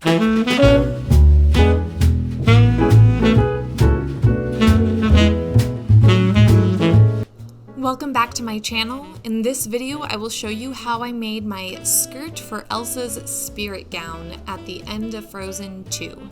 Welcome back to my channel. In this video, I will show you how I made my skirt for Elsa's spirit gown at the end of Frozen 2.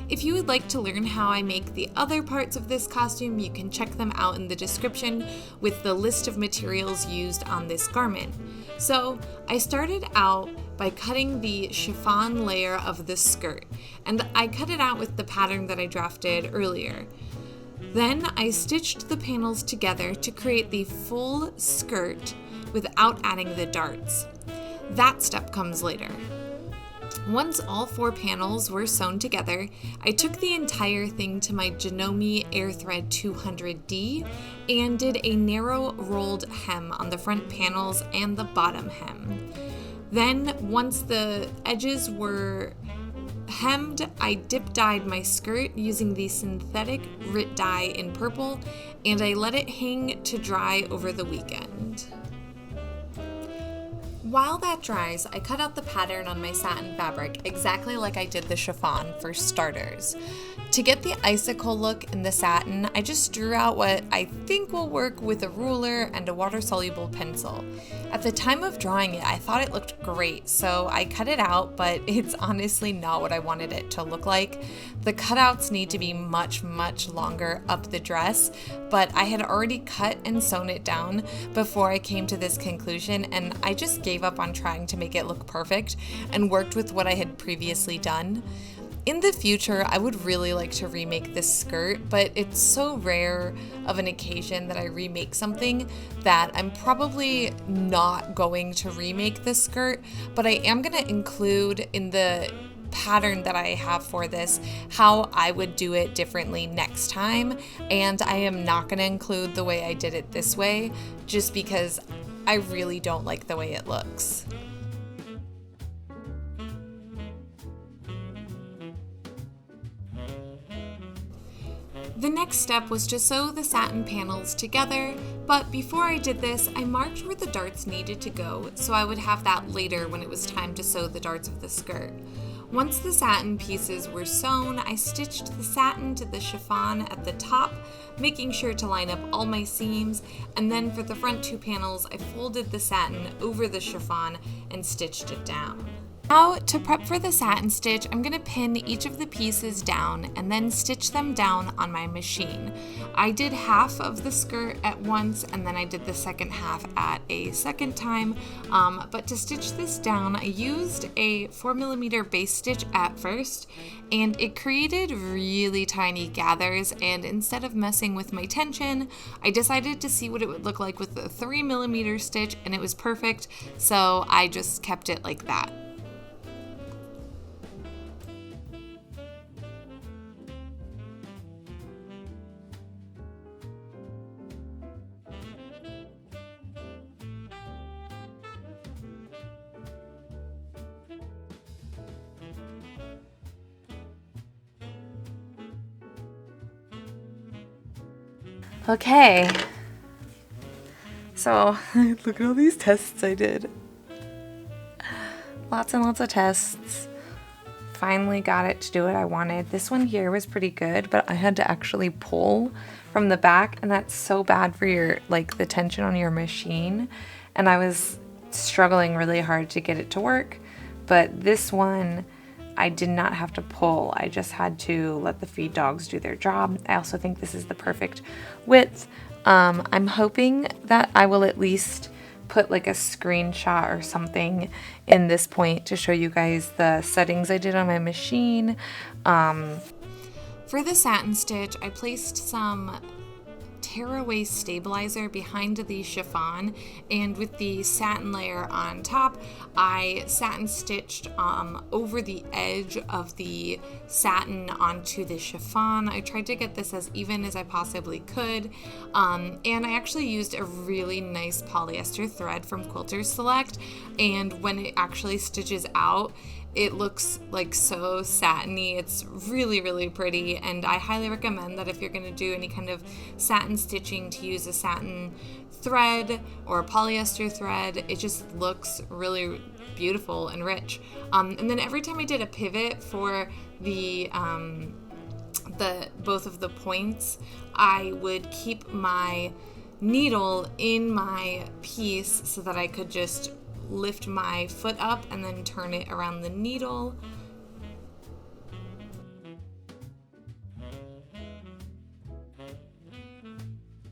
If you would like to learn how I make the other parts of this costume, you can check them out in the description with the list of materials used on this garment. So I started out by cutting the chiffon layer of the skirt, and I cut it out with the pattern that I drafted earlier. Then I stitched the panels together to create the full skirt without adding the darts. That step comes later. Once all 4 panels were sewn together, I took the entire thing to my Janome Air Thread 200D and did a narrow rolled hem on the front panels and the bottom hem. Then, once the edges were hemmed, I dip dyed my skirt using the synthetic Rit Dye in purple, and I let it hang to dry over the weekend. While that dries, I cut out the pattern on my satin fabric exactly like I did the chiffon for starters. To get the icicle look in the satin, I just drew out what I think will work with a ruler and a water-soluble pencil. At the time of drawing it, I thought it looked great, so I cut it out, but it's honestly not what I wanted it to look like. The cutouts need to be much, much longer up the dress, but I had already cut and sewn it down before I came to this conclusion, and I just gave up on trying to make it look perfect and worked with what I had previously done. In the future, I would really like to remake this skirt, but it's so rare of an occasion that I remake something that I'm probably not going to remake this skirt, but I am going to include in the pattern that I have for this how I would do it differently next time, and I am not going to include the way I did it this way just because I really don't like the way it looks. The next step was to sew the satin panels together, but before I did this, I marked where the darts needed to go so I would have that later when it was time to sew the darts of the skirt. Once the satin pieces were sewn, I stitched the satin to the chiffon at the top, making sure to line up all my seams, and then for the front 2 panels, I folded the satin over the chiffon and stitched it down. Now, to prep for the satin stitch, I'm going to pin each of the pieces down and then stitch them down on my machine. I did half of the skirt at once and then I did the second half at a second time, but to stitch this down, I used a 4mm base stitch at first, and it created really tiny gathers, and instead of messing with my tension, I decided to see what it would look like with the 3mm stitch, and it was perfect, so I just kept it like that. Okay, so look at all these tests I did. Lots and lots of tests. Finally got it to do what I wanted. This one here was pretty good, but I had to actually pull from the back, and that's so bad for your, like, the tension on your machine. And I was struggling really hard to get it to work, but this one I did not have to pull. I just had to let the feed dogs do their job. I also think this is the perfect width. I'm hoping that I will at least put like a screenshot or something in this point to show you guys the settings I did on my machine. For the satin stitch, I placed some tearaway stabilizer behind the chiffon, and with the satin layer on top, I satin stitched over the edge of the satin onto the chiffon. I tried to get this as even as I possibly could, and I actually used a really nice polyester thread from Quilters Select, and when it actually stitches out, it looks like so satiny. It's really, really pretty, and I highly recommend that if you're going to do any kind of satin stitching to use a satin thread or polyester thread. It just looks really beautiful and rich. And then every time I did a pivot for the both of the points, I would keep my needle in my piece so that I could just lift my foot up and then turn it around the needle.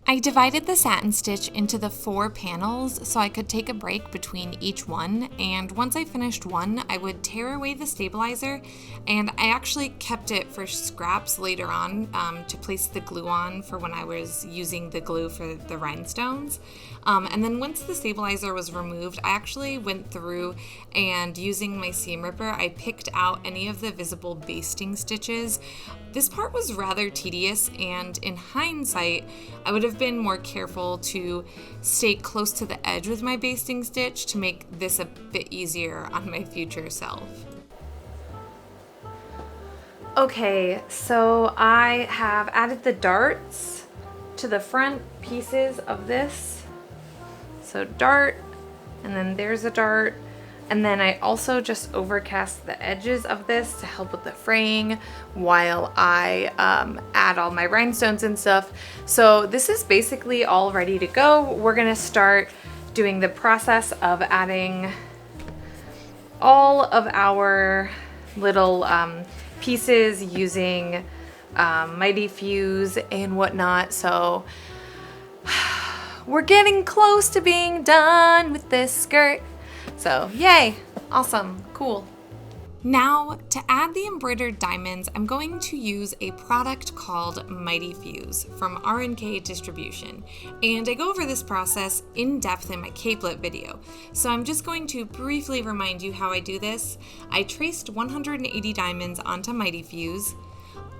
I divided the satin stitch into the 4 panels so I could take a break between each one, and once I finished one, I would tear away the stabilizer, and I actually kept it for scraps later on to place the glue on for when I was using the glue for the rhinestones. And then once the stabilizer was removed, I actually went through and using my seam ripper, I picked out any of the visible basting stitches. This part was rather tedious, and in hindsight, I would have been more careful to stay close to the edge with my basting stitch to make this a bit easier on my future self. Okay, so I have added the darts to the front pieces of this. So dart, and then there's a dart. And then I also just overcast the edges of this to help with the fraying while I add all my rhinestones and stuff. So this is basically all ready to go. We're gonna start doing the process of adding all of our little pieces using Mighty Fuse and whatnot. So we're getting close to being done with this skirt. So yay, awesome, cool. Now to add the embroidered diamonds, I'm going to use a product called Mighty Fuse from R&K Distribution. And I go over this process in depth in my capelet video. So I'm just going to briefly remind you how I do this. I traced 180 diamonds onto Mighty Fuse,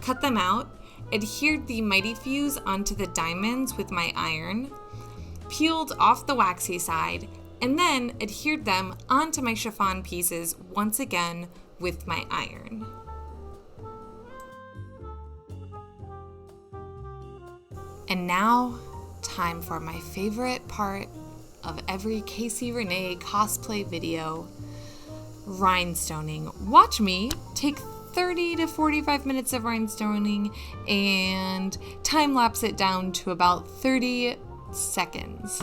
cut them out, adhered the Mighty Fuse onto the diamonds with my iron, peeled off the waxy side, and then adhered them onto my chiffon pieces once again with my iron. And now, time for my favorite part of every Casey Renee cosplay video, rhinestoning. Watch me take 30 to 45 minutes of rhinestoning and time lapse it down to about 30 seconds.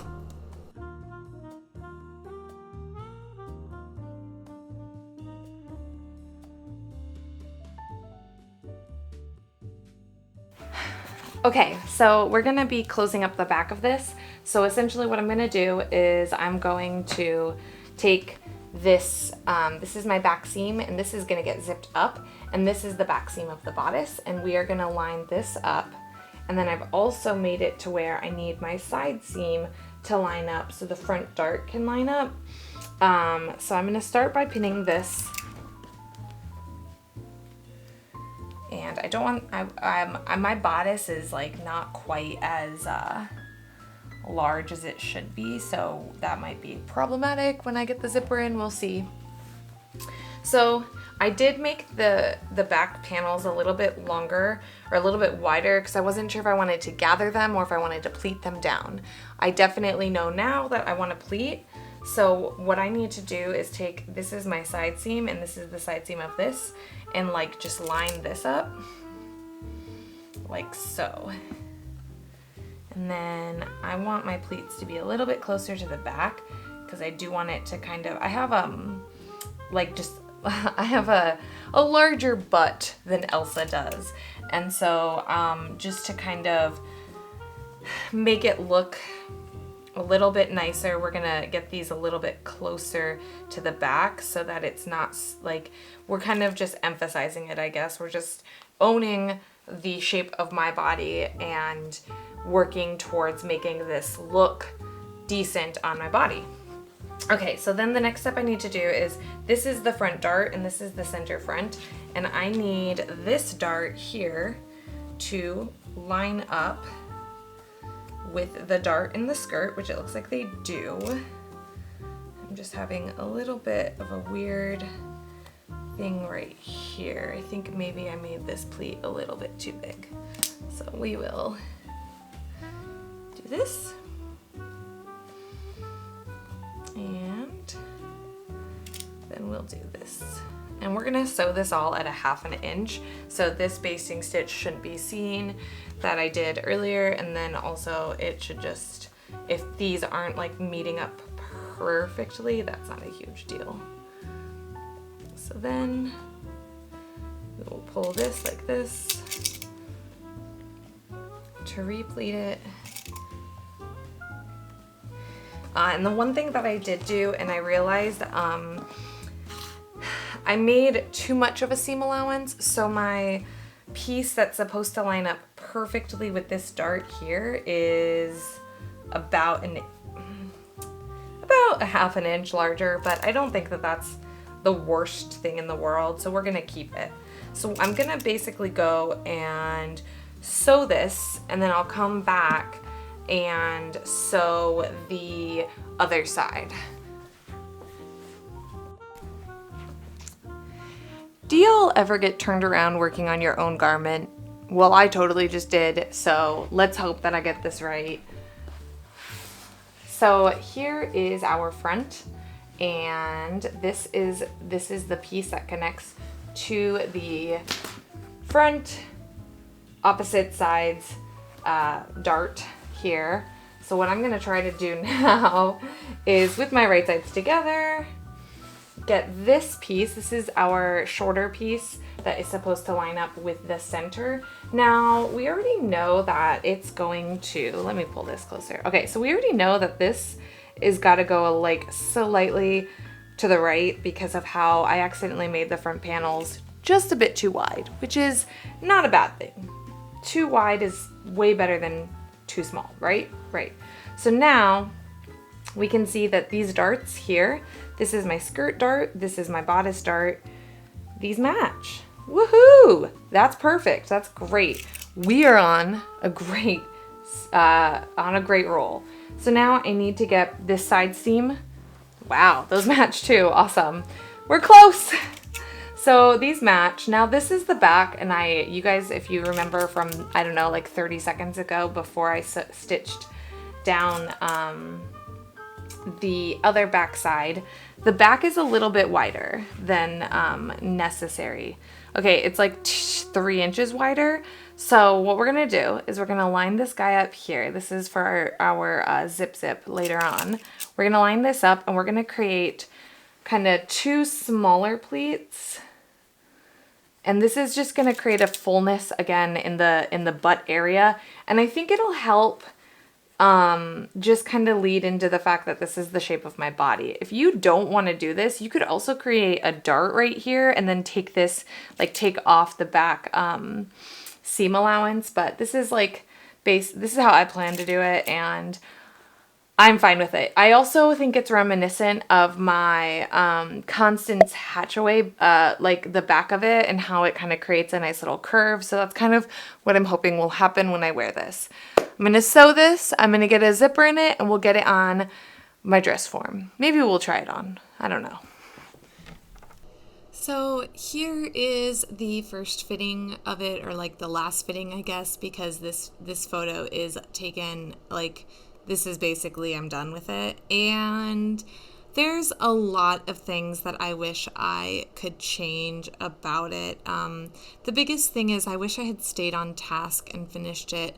Okay, so we're gonna be closing up the back of this. So essentially what I'm gonna do is I'm going to take this, this is my back seam, and this is gonna get zipped up, and this is the back seam of the bodice, and we are gonna line this up. And then I've also made it to where I need my side seam to line up so the front dart can line up. So I'm gonna start by pinning this. And I don't want, my bodice is like not quite as large as it should be, so that might be problematic when I get the zipper in, we'll see. So I did make the back panels a little bit longer or a little bit wider because I wasn't sure if I wanted to gather them or if I wanted to pleat them down. I definitely know now that I want to pleat. So what I need to do is take, this is my side seam and this is the side seam of this, and like just line this up like so. And then I want my pleats to be a little bit closer to the back because I do want it to kind of, I have like just I have a larger butt than Elsa does, and so just to kind of make it look a little bit nicer, we're gonna get these a little bit closer to the back so that it's not like, we're kind of just emphasizing it, I guess. We're just owning the shape of my body and working towards making this look decent on my body. Okay, so then the next step I need to do is, this is the front dart and this is the center front, and I need this dart here to line up with the dart in the skirt, which it looks like they do. I'm just having a little bit of a weird thing right here. I think maybe I made this pleat a little bit too big. So we will do this. we'll do this. And we're gonna sew this all at a 1/2 inch. So this basting stitch shouldn't be seen that I did earlier. And then also it should just, if these aren't like meeting up perfectly, that's not a huge deal. So then we will pull this like this to replete it. And the one thing that I did do, and I realized I made too much of a seam allowance, so my piece that's supposed to line up perfectly with this dart here is about a 1/2 inch larger, but I don't think that that's the worst thing in the world, so we're gonna keep it. So I'm gonna basically go and sew this, and then I'll come back and sew the other side. Do y'all ever get turned around working on your own garment? Well, I totally just did, so let's hope that I get this right. So here is our front, and this is the piece that connects to the front opposite sides dart here. So what I'm gonna try to do now is, with my right sides together, get this piece. This is our shorter piece that is supposed to line up with the center. Now, we already know that it's going to, let me pull this closer. Okay, so we already know that this is gotta go like slightly to the right because of how I accidentally made the front panels just a bit too wide, which is not a bad thing. Too wide is way better than too small, right? Right. So now we can see that these darts here, this is my skirt dart, this is my bodice dart, these match. Woohoo! That's perfect. That's great. We are on a great roll. So now I need to get this side seam. Wow, those match too. Awesome. We're close. So these match. Now this is the back, and you guys, if you remember from, I don't know, like 30 seconds ago before I stitched down the other back side, the back is a little bit wider than necessary. Okay, it's like 3 inches wider. So what we're gonna do is we're gonna line this guy up here. This is for our zip later on. We're gonna line this up, and we're gonna create kind of 2 smaller pleats. And this is just gonna create a fullness again in the butt area. And I think it'll help just kind of lead into the fact that this is the shape of my body. If you don't want to do this, you could also create a dart right here and then take this, like take off the back seam allowance. But this is like this is how I plan to do it, and I'm fine with it. I also think it's reminiscent of my Constance Hatchaway, like the back of it and how it kind of creates a nice little curve. So that's kind of what I'm hoping will happen when I wear this. I'm going to sew this, I'm going to get a zipper in it, and we'll get it on my dress form. Maybe we'll try it on. I don't know. So here is the first fitting of it, or like the last fitting, I guess, because this photo is taken, like, this is basically, I'm done with it. And there's a lot of things that I wish I could change about it. The biggest thing is I wish I had stayed on task and finished it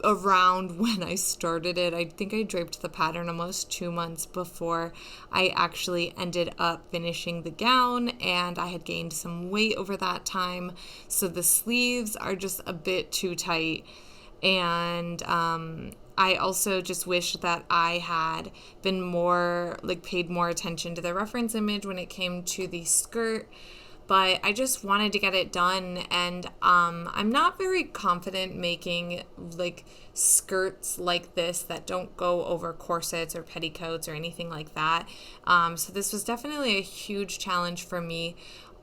around when I started it. I think I draped the pattern almost 2 months before I actually ended up finishing the gown, and I had gained some weight over that time. So the sleeves are just a bit too tight, and I also just wish that I had been more, like, paid more attention to the reference image when it came to the skirt. But I just wanted to get it done, and I'm not very confident making like skirts like this that don't go over corsets or petticoats or anything like that. So this was definitely a huge challenge for me.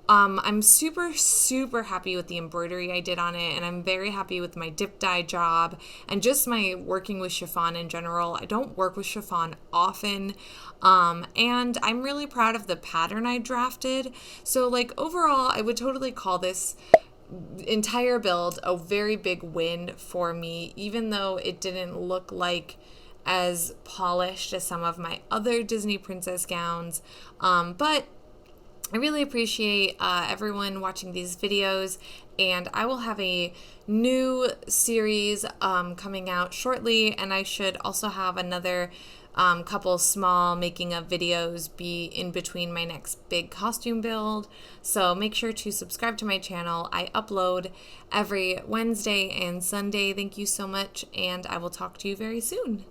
I'm super happy with the embroidery I did on it, and I'm very happy with my dip dye job and just my working with chiffon in general. I don't work with chiffon often, and I'm really proud of the pattern I drafted. So like overall, I would totally call this entire build a very big win for me, even though it didn't look like as polished as some of my other Disney princess gowns, but I really appreciate everyone watching these videos, and I will have a new series coming out shortly, and I should also have another couple small making of videos be in between my next big costume build. So make sure to subscribe to my channel. I upload every Wednesday and Sunday. Thank you so much, and I will talk to you very soon.